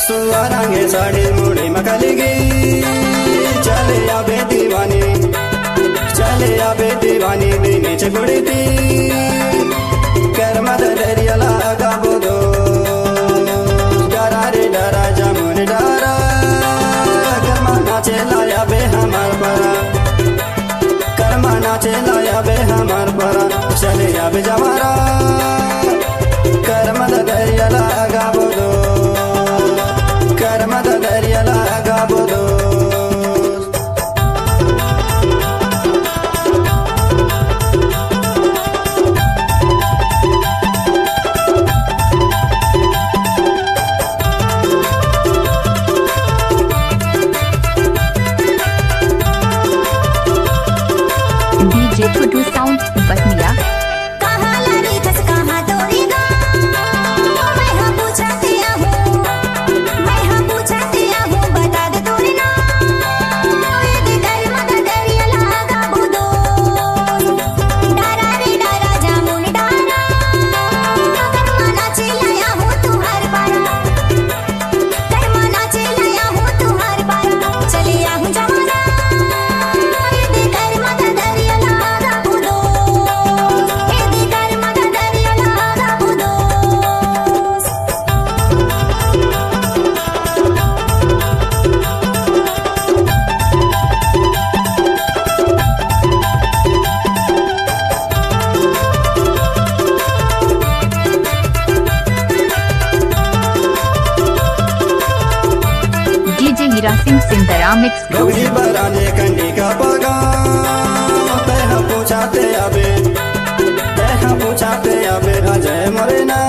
सुवारांगे साड़ी मुड़ी मकलगी चले आबे दीवानी दीने चकुड़ी थी कर मद दरिया लगा बोदो डरा रे डरा जामुन डरा कर्मा नाचे लाया बे हमार परा कर्मा नाचे लाया बे हमार परा चले आबे जमारा कर मद दरिया लगा बोदो कर मद दरिया लगा बोदो डीजे फुटू साउंड बटनिया कहाँ लारी खस कहाँ तोड़ेगा मैं हाँ पूछाते हूँ बता दे तोरे ना ये डर मत दरिया लगा बुदो डरा रे डरा जामुन डरा कर्मा नाचे लाया हूँ तुम्हार पारा कर्मा नाचे लाया हूँ तुम्हार पारा चले आहूँ जमाना ये डर मत दरिया लगा बुदो ये डर मत दरिया लगा बुदो डीजे हीरा सिंह सिंदरा मिक्स डोगरी बराने कंडी का पगा तेहा पूछाते आबे अजय मोरे ना